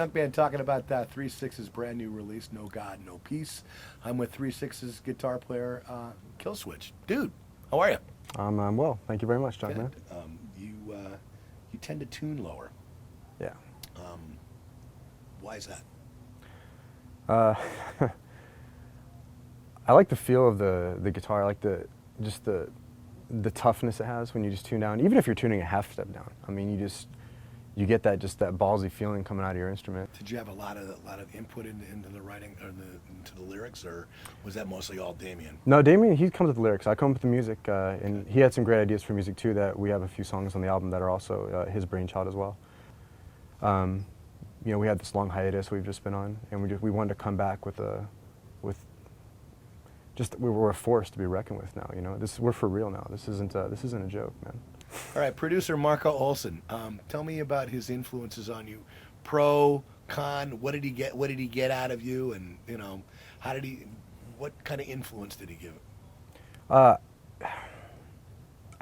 Junkman talking about that 3/6's brand new release, No God, No Peace. I'm with 3/6's guitar player, Killswitch. Dude, how are you? I'm well. Thank you very much, Junkman. You tend to tune lower. Yeah. Why is that? I like the feel of the guitar. I like the toughness it has when you just tune down. Even if you're tuning a half step down, I mean, you get that ballsy feeling coming out of your instrument. Did you have a lot of input into the writing or into the lyrics, or was that mostly all Damien? No, Damien, he comes with the lyrics. I come up with the music, and he had some great ideas for music too. That we have a few songs on the album that are also his brainchild as well. You know, we had this long hiatus we've just been on, and we wanted to come back we were a force to be reckoned with now. You know, we're for real now. This isn't a joke, man. All right, producer Marco Olson, tell me about his influences on you. Pro, con, what did he get out of you, and you know, what kind of influence did he give? I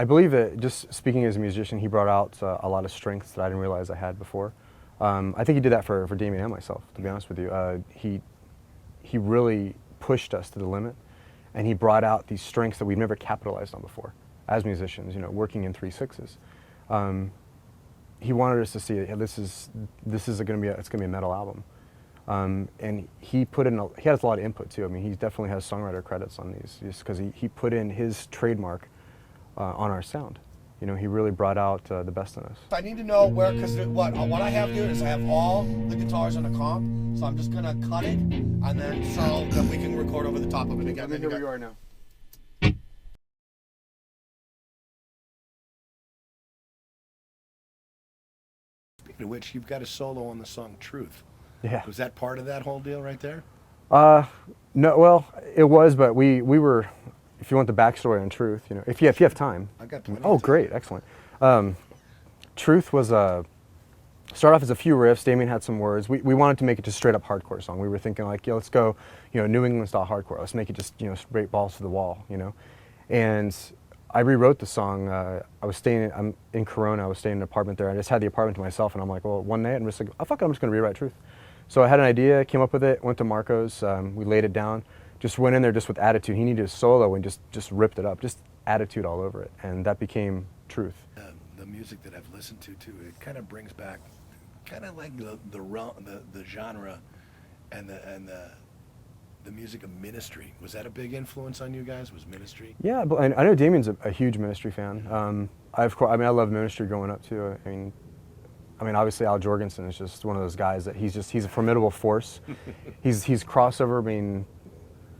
believe that just speaking as a musician, he brought out a lot of strengths that I didn't realize I had before. I think he did that for Damien and myself, to be honest with you. He really pushed us to the limit, and he brought out these strengths that we've never capitalized on before as musicians, you know, working in 3/6's. He wanted us to see it's gonna be a metal album. And he has a lot of input too. I mean, he definitely has songwriter credits on these, just because he put in his trademark on our sound. You know, he really brought out the best in us. I need to know where, because what I have here is I have all the guitars on a comp, so I'm just gonna cut it, and then so that we can record over the top of it again. Here we are now. Speaking of which, you've got a solo on the song "Truth." Yeah. Was that part of that whole deal right there? No, well, it was, but we were. If you want the backstory on Truth, you know, if you have time. I got plenty. Oh, great, excellent. Truth was start off as a few riffs. Damien had some words. We wanted to make it just straight up hardcore song. We were thinking like, yeah, let's go, you know, New England style hardcore. Let's make it just, you know, straight balls to the wall, you know. And I rewrote the song. I'm in Corona. I was staying in an apartment there. I just had the apartment to myself, and I'm like, well, one night I'm just like, oh fuck it, I'm just gonna rewrite Truth. So I had an idea, came up with it, went to Marco's. We laid it down. Just went in there just with attitude. He needed a solo and just ripped it up, just attitude all over it, and that became Truth. The music that I've listened to too, it kind of brings back, kind of like the genre, and the music of Ministry. Was that a big influence on you guys? Was Ministry? Yeah, but I know Damien's a huge Ministry fan. I love Ministry growing up too. I mean, obviously Al Jorgensen is just one of those guys that he's a formidable force. he's crossover. I mean,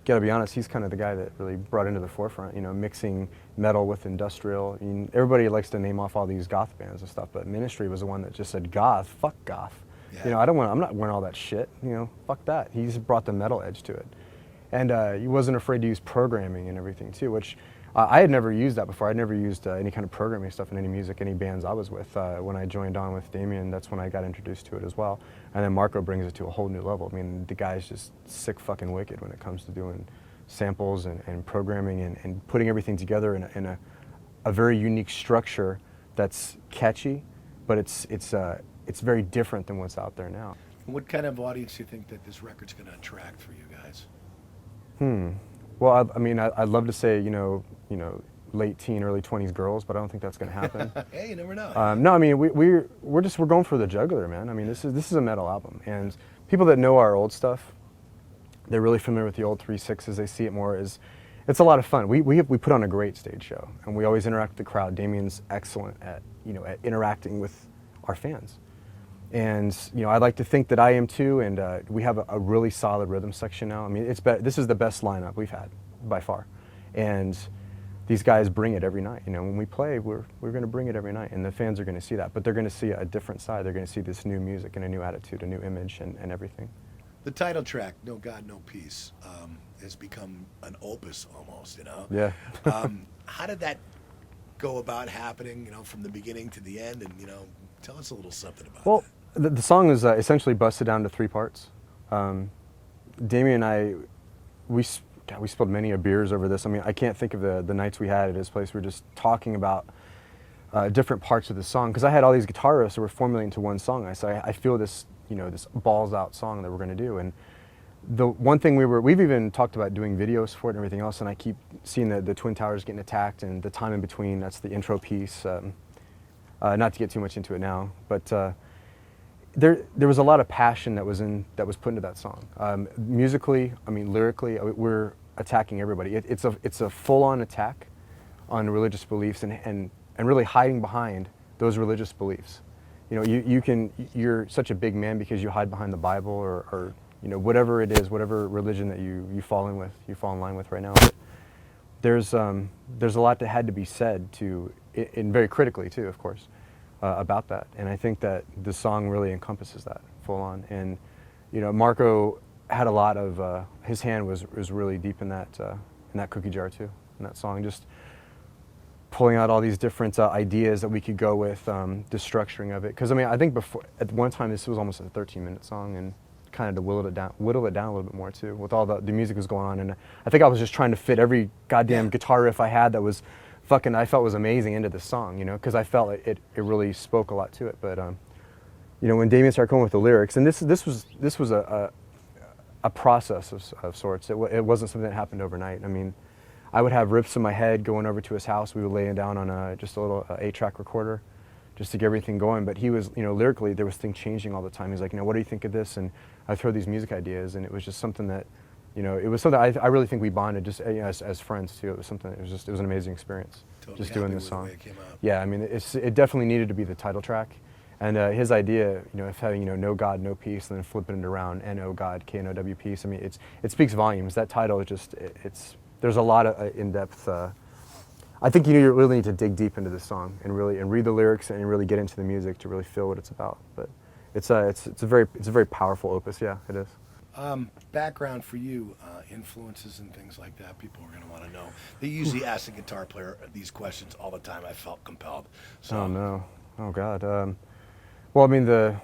gotta be honest, he's kind of the guy that really brought into the forefront, you know, mixing metal with industrial. I mean, everybody likes to name off all these goth bands and stuff, but Ministry was the one that just said goth, fuck goth. Yeah. You know, I'm not wearing all that shit, you know, fuck that. He's brought the metal edge to it. And he wasn't afraid to use programming and everything too, which I had never used that before. I'd never used any kind of programming stuff in any music, any bands I was with. When I joined on with Damien, that's when I got introduced to it as well. And then Marco brings it to a whole new level. I mean, the guy's just sick fucking wicked when it comes to doing samples and programming and putting everything together in a very unique structure that's catchy, but it's very different than what's out there now. What kind of audience do you think that this record's going to attract for you guys? Well, I'd love to say, you know, late teen, early 20s girls, but I don't think that's going to happen. Hey, you never know. No, I mean, we're going for the jugular, man. I mean, this is a metal album, and people that know our old stuff, they're really familiar with the old 3/6's. They see it more as, it's a lot of fun. We put on a great stage show, and we always interact with the crowd. Damien's excellent at interacting with our fans, and you know, I'd like to think that I am too. And we have a really solid rhythm section now. I mean, this is the best lineup we've had by far, and these guys bring it every night. You know, when we play, we're going to bring it every night, and the fans are going to see that. But they're going to see a different side. They're going to see this new music and a new attitude, a new image, and everything. The title track, No God, No Peace, has become an opus almost, you know? Yeah. How did that go about happening, you know, from the beginning to the end? And, you know, tell us a little something about well, that. The song is essentially busted down to 3 parts. Damien and I, we spilled many beers over this. I mean, I can't think of the nights we had at his place. We were just talking about different parts of the song, because I had all these guitar riffs that were formulating into one song. I said, I feel this this balls out song that we're going to do. And the one thing we've even talked about doing videos for it and everything else, and I keep seeing the Twin Towers getting attacked and the time in between. That's the intro piece. Not to get too much into it now, but there was a lot of passion that was put into that song. Musically, I mean, lyrically, we're attacking everybody. It's a full-on attack on religious beliefs and really hiding behind those religious beliefs. You're such a big man because you hide behind the Bible or whatever it is, whatever religion that you fall in line with right now. But there's a lot that had to be said and very critically too, of course, about that. And I think that the song really encompasses that full on. And Marco had a lot of his hand was really deep in that cookie jar too, in that song. Just pulling out all these different ideas that we could go with, the structuring of it. Because I mean, I think before at one time this was almost a 13-minute song, and kind of to whittle it down a little bit more too, with all the music was going on. And I think I was just trying to fit every goddamn guitar riff I had that was I felt was amazing into the song, because I felt it really spoke a lot to it. But when Damien started coming with the lyrics, and this was a process of sorts. It wasn't something that happened overnight. I mean, I would have riffs in my head going over to his house. We would lay it down on just a little 8-track recorder just to get everything going. But he was, lyrically, there was things changing all the time. He's like, what do you think of this? And I throw these music ideas, and it was just something that, it was something I really think we bonded just as friends too. It was something. It was an amazing experience. Totally just doing happy this with song. the way it came out. Yeah, I mean, it definitely needed to be the title track. And his idea, of having, no God, no peace, and then flipping it around, N-O God, K-N-O-W peace. I mean, it speaks volumes. That title is just, there's a lot of in-depth, I think you really need to dig deep into this song and read the lyrics and really get into the music to really feel what it's about. But it's a very powerful opus. Yeah, it is. Background for you, influences and things like that. People are going to want to know. They usually ask the guitar player these questions all the time. I felt compelled. So. Oh no! Oh God! Well, I mean, the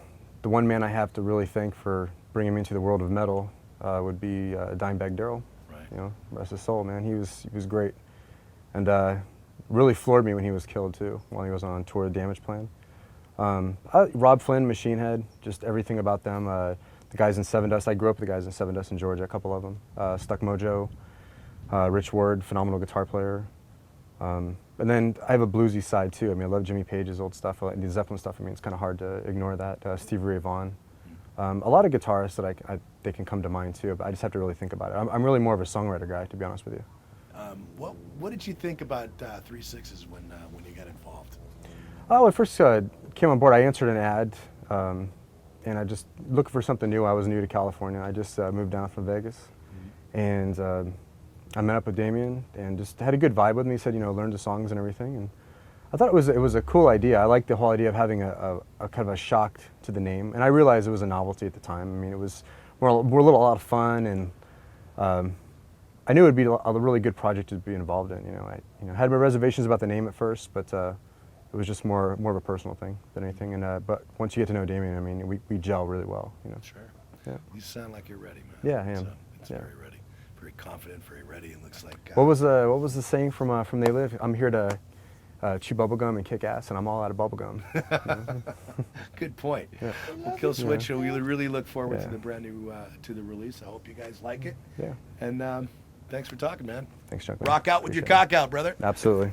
one man I have to really thank for bringing me into the world of metal would be Dimebag Darrell. Right. Rest his soul, man. He was great, and really floored me when he was killed too, while he was on tour with Damage Plan. Rob Flynn, Machine Head, just everything about them. The guys in Seven Dust. I grew up with the guys in Seven Dust in Georgia, a couple of them. Stuck Mojo, Rich Ward, phenomenal guitar player. And then I have a bluesy side too. I mean, I love Jimmy Page's old stuff, the Zeppelin stuff. I mean, it's kind of hard to ignore that. Stevie Ray Vaughan. A lot of guitarists that they can come to mind too, but I just have to really think about it. I'm really more of a songwriter guy, to be honest with you. What did you think about 3 6s when you got involved? Oh, when I first came on board, I answered an ad, and I just looked for something new. I was new to California. I just moved down from Vegas, and I met up with Damien and just had a good vibe with me. He said, learn the songs and everything, and I thought it was a cool idea. I liked the whole idea of having a kind of a shock to the name, and I realized it was a novelty at the time. I mean, it was more a lot of fun, and I knew it would be a really good project to be involved in. I had my reservations about the name at first, but it was just more of a personal thing than anything. And but once you get to know Damien, I mean, we gel really well. Sure. Yeah. You sound like you're ready, man. Yeah, I am. So it's Yeah. very ready, very confident, very ready. It looks like. What was the saying from They Live? I'm here to chew bubblegum and kick ass, and I'm all out of bubblegum. Good point. Yeah. Well, Kill Switch, we really look forward Yeah. to the brand new to the release. I hope you guys like it. Yeah. And thanks for talking, man. Thanks, Chuck. Rock out with your Appreciate it. cock out, brother. Absolutely.